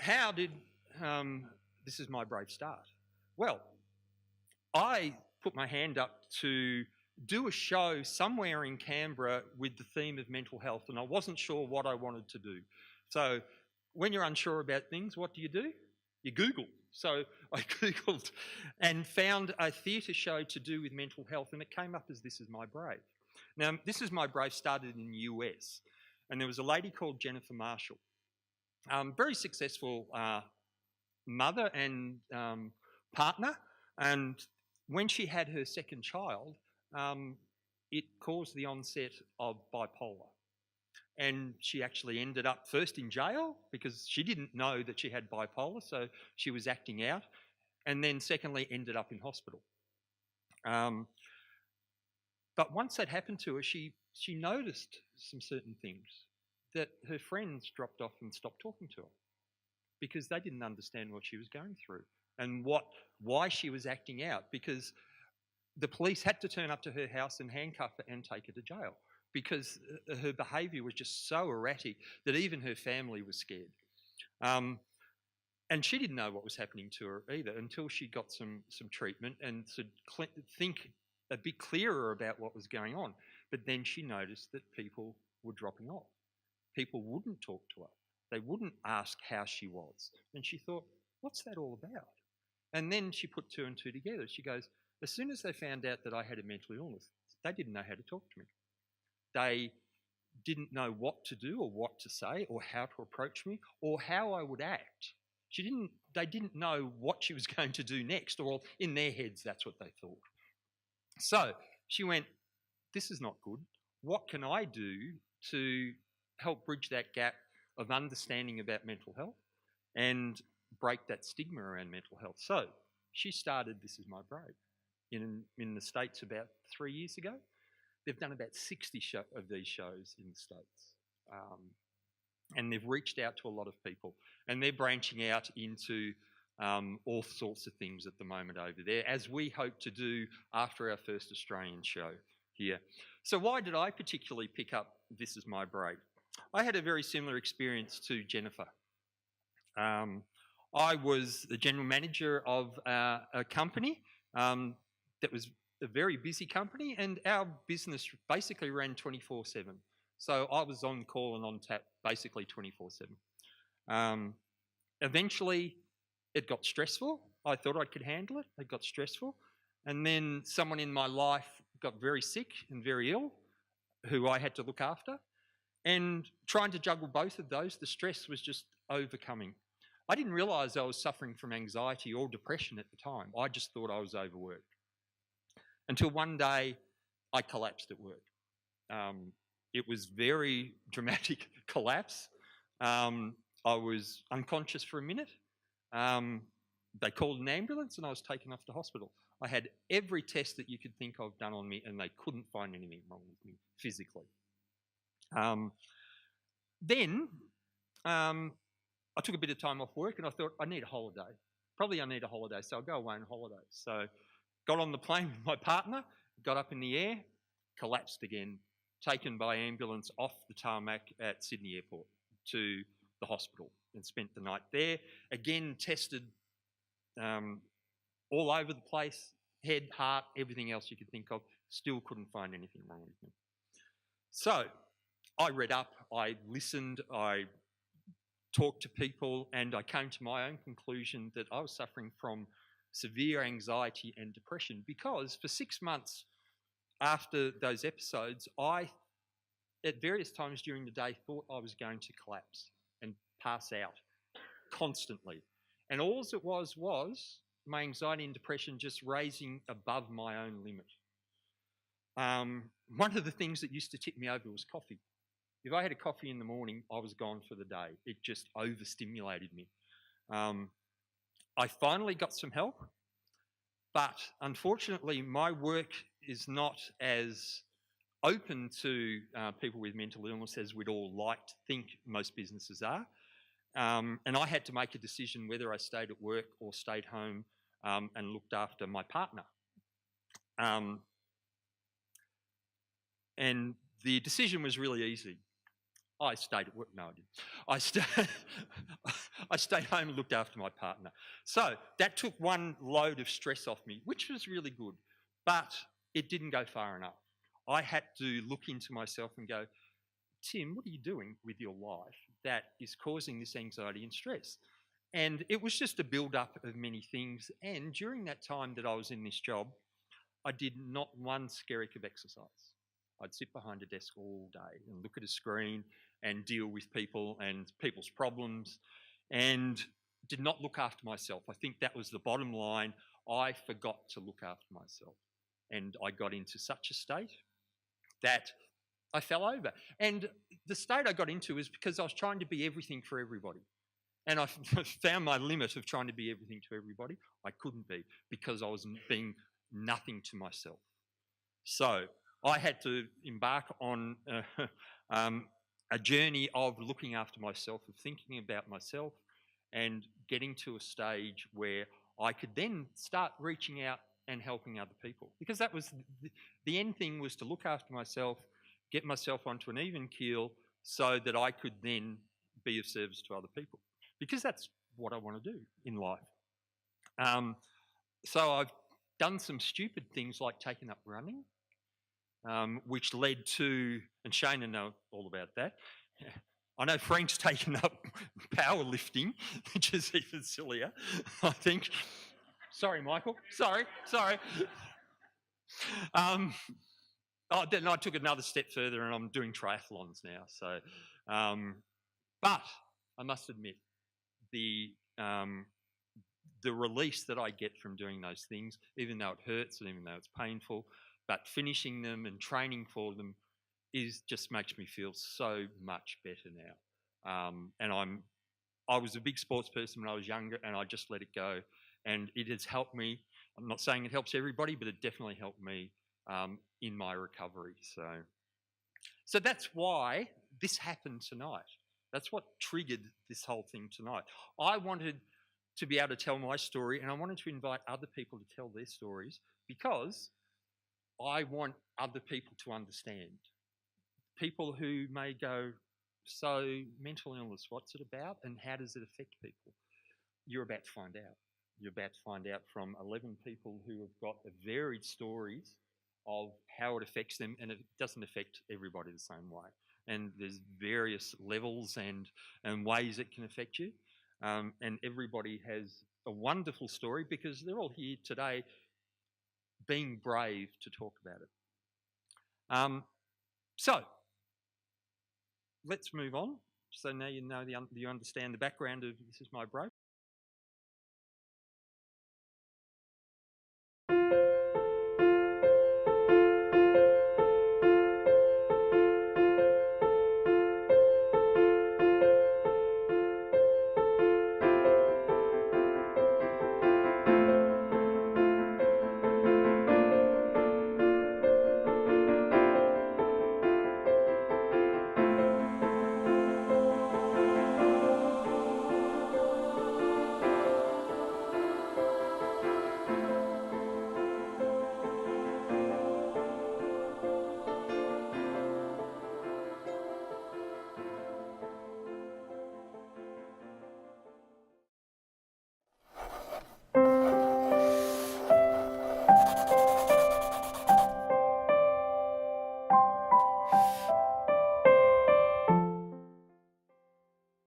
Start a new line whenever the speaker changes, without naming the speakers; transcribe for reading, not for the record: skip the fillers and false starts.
how did This Is My Brave start? Well, I put my hand up to do a show somewhere in Canberra with the theme of mental health, and I wasn't sure what I wanted to do. So when you're unsure about things, what do? You Google. So I Googled and found a theatre show to do with mental health, and it came up as This Is My Brave. Now, This Is My Brave started in the US, and there was a lady called Jennifer Marshall, very successful mother and partner, and when she had her second child, it caused the onset of bipolar. And she actually ended up first in jail because she didn't know that she had bipolar, so she was acting out. And then secondly, ended up in hospital. But once that happened to her, she noticed some certain things, that her friends dropped off and stopped talking to her because they didn't understand what she was going through and why she was acting out, because the police had to turn up to her house and handcuff her and take her to jail because her behaviour was just so erratic that even her family was scared. And she didn't know what was happening to her either until she got some treatment and to think a bit clearer about what was going on. But then she noticed that people were dropping off. People wouldn't talk to her. They wouldn't ask how she was. And she thought, what's that all about? And then she put two and two together. She goes, as soon as they found out that I had a mental illness, they didn't know how to talk to me. They didn't know what to do or what to say or how to approach me or how I would act. They didn't know what she was going to do next, or in their heads, that's what they thought. So she went, this is not good. What can I do to help bridge that gap of understanding about mental health and break that stigma around mental health? So she started This Is My Brave in the States about 3 years ago. They've done about 60 of these shows in the States. And they've reached out to a lot of people. And they're branching out into all sorts of things at the moment over there, as we hope to do after our first Australian show here. So why did I particularly pick up This Is My Brave? I had a very similar experience to Jennifer. I was the general manager of a company that was a very busy company, and our business basically ran 24/7. So I was on call and on tap basically 24/7. Eventually, it got stressful. I thought I could handle it. It got stressful. And then someone in my life got very sick and very ill, who I had to look after. And trying to juggle both of those, the stress was just overcoming. I didn't realise I was suffering from anxiety or depression at the time. I just thought I was overworked. Until one day, I collapsed at work. It was very dramatic collapse. I was unconscious for a minute. They called an ambulance and I was taken off to hospital. I had every test that you could think of done on me and they couldn't find anything wrong with me physically. Then I took a bit of time off work and I thought, I need a holiday. Probably I need a holiday, so I'll go away on holiday. So got on the plane with my partner, got up in the air, collapsed again, taken by ambulance off the tarmac at Sydney Airport to the hospital and spent the night there. Again, tested all over the place, head, heart, everything else you could think of. Still couldn't find anything wrong with me. So I read up, I listened, I talked to people, and I came to my own conclusion that I was suffering from severe anxiety and depression because for 6 months after those episodes, I, at various times during the day, thought I was going to collapse and pass out constantly. And all it was my anxiety and depression just raising above my own limit. One of the things that used to tip me over was coffee. If I had a coffee in the morning, I was gone for the day. It just overstimulated me. I finally got some help, but unfortunately my work is not as open to people with mental illness as we'd all like to think most businesses are. And I had to make a decision whether I stayed at work or stayed home and looked after my partner. And the decision was really easy. I stayed at work. No, I didn't. I stayed home and looked after my partner. So that took one load of stress off me, which was really good, but it didn't go far enough. I had to look into myself and go, Tim, what are you doing with your life that is causing this anxiety and stress? And it was just a build-up of many things. And during that time that I was in this job, I did not one skerrick of exercise. I'd sit behind a desk all day and look at a screen and deal with people and people's problems, and did not look after myself. I think that was the bottom line. I forgot to look after myself. And I got into such a state that I fell over. And the state I got into was because I was trying to be everything for everybody. And I found my limit of trying to be everything to everybody. I couldn't be, because I was being nothing to myself. So I had to embark on a journey of looking after myself, of thinking about myself, and getting to a stage where I could then start reaching out and helping other people. Because that was the end thing, was to look after myself, get myself onto an even keel so that I could then be of service to other people. Because that's what I want to do in life. So I've done some stupid things like taking up running, which led to, and Shana know all about that. I know Frank's taken up powerlifting, which is even sillier, I think. Sorry, Michael. Sorry. Then I took another step further, and I'm doing triathlons now. So, but I must admit, the release that I get from doing those things, even though it hurts and even though it's painful, but finishing them and training for them just makes me feel so much better now. And I was a big sports person when I was younger, and I just let it go, and it has helped me. I'm not saying it helps everybody, but it definitely helped me in my recovery. So that's why this happened tonight. That's what triggered this whole thing tonight. I wanted to be able to tell my story, and I wanted to invite other people to tell their stories, because I want other people to understand. People who may go, so mental illness, what's it about and how does it affect people? You're about to find out. You're about to find out from 11 people who have got varied stories of how it affects them, and it doesn't affect everybody the same way. And there's various levels and ways it can affect you. And everybody has a wonderful story, because they're all here today being brave to talk about it. So let's move on. So now you know you understand the background of this is my bro.